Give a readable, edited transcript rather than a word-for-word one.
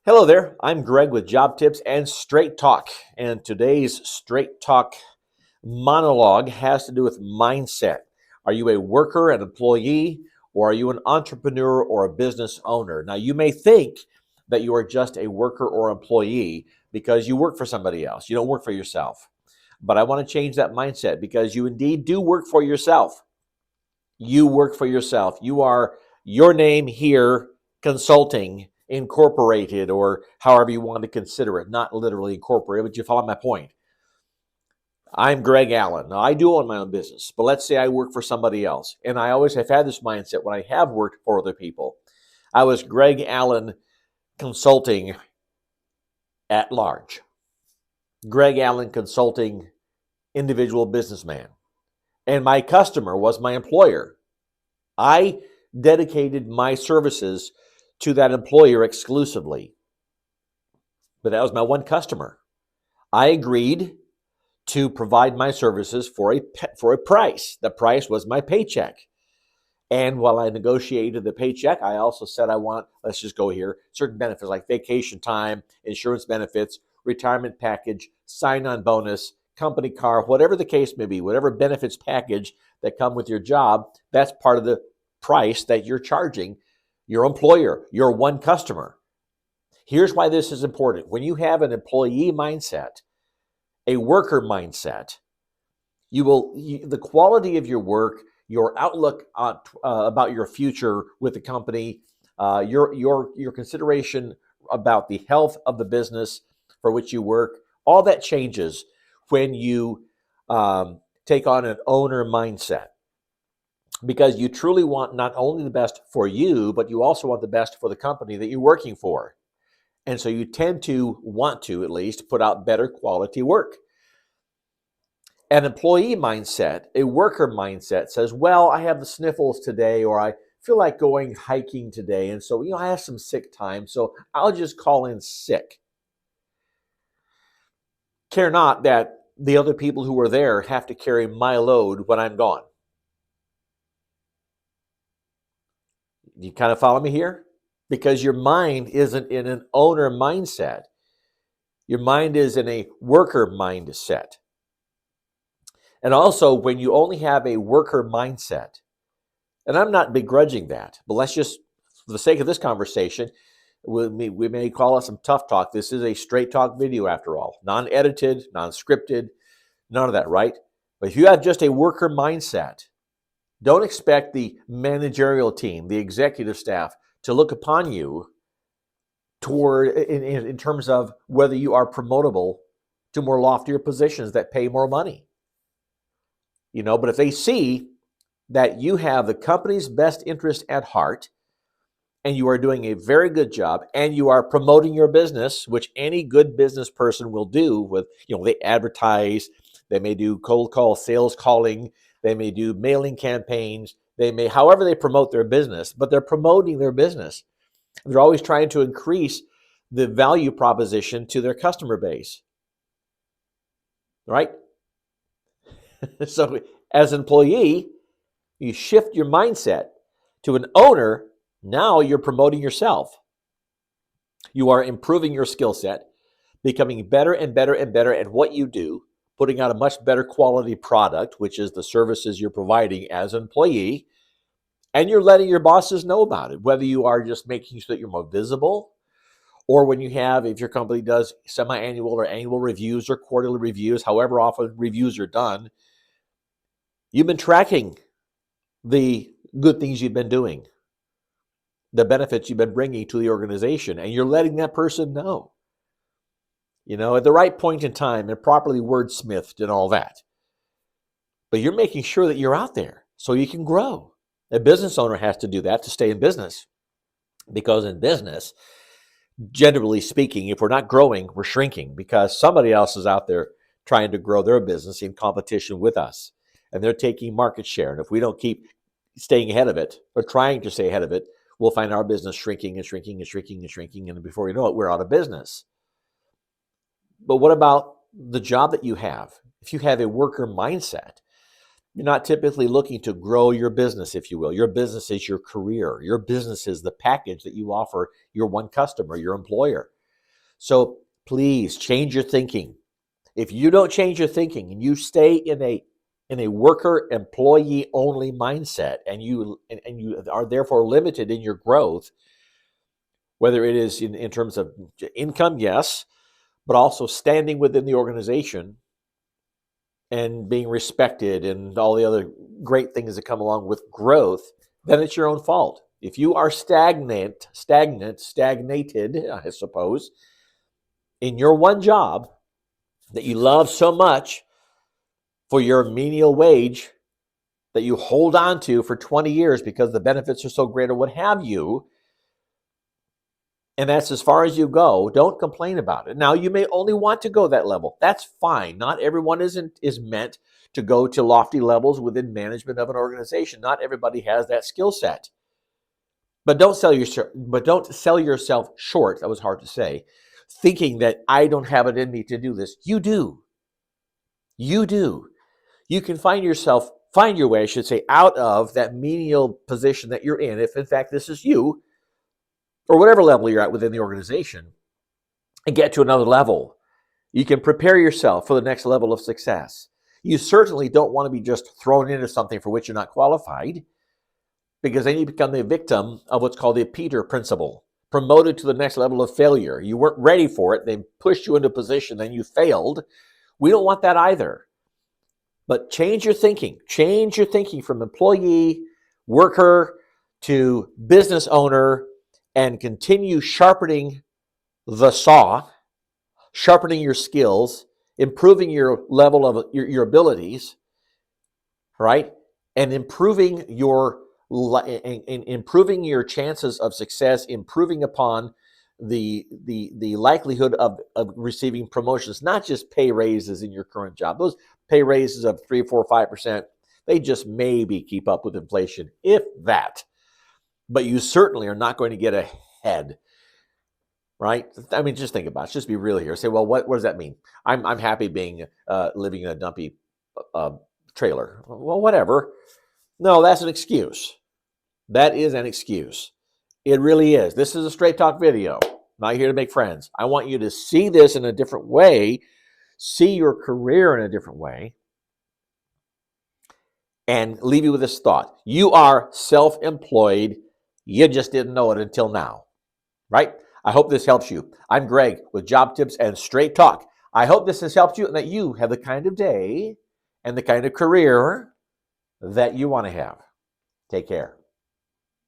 Hello there. I'm Greg with Job Tips and Straight Talk. And today's Straight Talk monologue has to do with mindset. Are you a worker, an employee, or are you an entrepreneur or a business owner? Now, you may think that you are just a worker or employee because you work for somebody else. You don't work for yourself. But I want to change that mindset because you indeed do work for yourself. You work for yourself. You are your name here consulting incorporated, or however you want to consider it, not literally incorporated, but you follow my point. I'm Greg Allen. Now, I do own my own business, but let's say I work for somebody else. And I always have had this mindset when I have worked for other people. I was Greg Allen Consulting at large. Greg Allen Consulting individual businessman. And my customer was my employer. I dedicated my services to that employer exclusively. But that was my one customer. I agreed to provide my services for a price. The price was my paycheck. And while I negotiated the paycheck, I also said I want, let's just go here, certain benefits like vacation time, insurance benefits, retirement package, sign-on bonus, company car, whatever the case may be, whatever benefits package that come with your job, that's part of the price that you're charging your employer, your one customer. Here's why this is important. When you have an employee mindset, a worker mindset, the quality of your work, your outlook about your future with the company, your consideration about the health of the business for which you work, all that changes when you take on an owner mindset. Because you truly want not only the best for you, but you also want the best for the company that you're working for. And so you tend to want to, at least, put out better quality work. An employee mindset, a worker mindset says, well, I have the sniffles today, or I feel like going hiking today. And so, I have some sick time, so I'll just call in sick. Care not that the other people who are there have to carry my load when I'm gone. You kind of follow me here? Because your mind isn't in an owner mindset. Your mind is in a worker mindset. And also, when you only have a worker mindset, and I'm not begrudging that, but let's just, for the sake of this conversation, we may call it some tough talk. This is a straight talk video after all. Non-edited, non-scripted, none of that, right? But if you have just a worker mindset, don't expect the managerial team, the executive staff, to look upon you toward in terms of whether you are promotable to more loftier positions that pay more money. But if they see that you have the company's best interest at heart and you are doing a very good job and you are promoting your business, which any good business person will do with, they advertise, they may do cold call sales calling, they may do mailing campaigns, they may, however they promote their business, but they're promoting their business. They're always trying to increase the value proposition to their customer base, right? So as an employee, you shift your mindset to an owner. Now you're promoting yourself. You are improving your skill set, becoming better and better and better at what you do, putting out a much better quality product, which is the services you're providing as an employee, and you're letting your bosses know about it, whether you are just making sure that you're more visible, or when you have, if your company does semi-annual or annual reviews or quarterly reviews, however often reviews are done, you've been tracking the good things you've been doing, the benefits you've been bringing to the organization, and you're letting that person know. At the right point in time and properly wordsmithed and all that. But you're making sure that you're out there so you can grow. A business owner has to do that to stay in business. Because in business, generally speaking, if we're not growing, we're shrinking because somebody else is out there trying to grow their business in competition with us. And they're taking market share. And if we don't keep staying ahead of it or trying to stay ahead of it, we'll find our business shrinking and shrinking and shrinking and shrinking. And before you know it, we're out of business. But what about the job that you have? If you have a worker mindset, you're not typically looking to grow your business, if you will. Your business is your career. Your business is the package that you offer your one customer, your employer. So please change your thinking. If you don't change your thinking and you stay in a worker employee only mindset, and you are therefore limited in your growth, whether it is in terms of income, yes, but also standing within the organization and being respected and all the other great things that come along with growth, then it's your own fault. If you are stagnated, I suppose, in your one job that you love so much for your menial wage that you hold on to for 20 years because the benefits are so great or what have you, and that's as far as you go, don't complain about it. Now, you may only want to go that level. That's fine. Not everyone is meant to go to lofty levels within management of an organization. Not everybody has that skill set. But don't sell yourself short. That was hard to say. Thinking that I don't have it in me to do this. You do. You do. You can find your way, I should say, out of that menial position that you're in, if in fact this is you, or whatever level you're at within the organization, and get to another level. You can prepare yourself for the next level of success. You certainly don't want to be just thrown into something for which you're not qualified, because then you become the victim of what's called the Peter principle, promoted to the next level of failure. You weren't ready for it. They pushed you into a position, then you failed. We don't want that either. But change your thinking. Change your thinking from employee, worker, to business owner, and continue sharpening the saw, sharpening your skills, improving your level of your abilities, right? And improving your chances of success, improving upon the likelihood of receiving promotions, not just pay raises in your current job. Those pay raises of 3, 4, 5%, they just maybe keep up with inflation, if that. But you certainly are not going to get ahead, right? I mean, just think about it. Let's just be real here. Say, well, what does that mean? I'm happy being living in a dumpy trailer. Well, whatever. No, that's an excuse. That is an excuse. It really is. This is a Straight Talk video. I'm not here to make friends. I want you to see this in a different way, see your career in a different way, and leave you with this thought. You are self-employed. You just didn't know it until now, right? I hope this helps you. I'm Greg with Job Tips and Straight Talk. I hope this has helped you and that you have the kind of day and the kind of career that you want to have. Take care.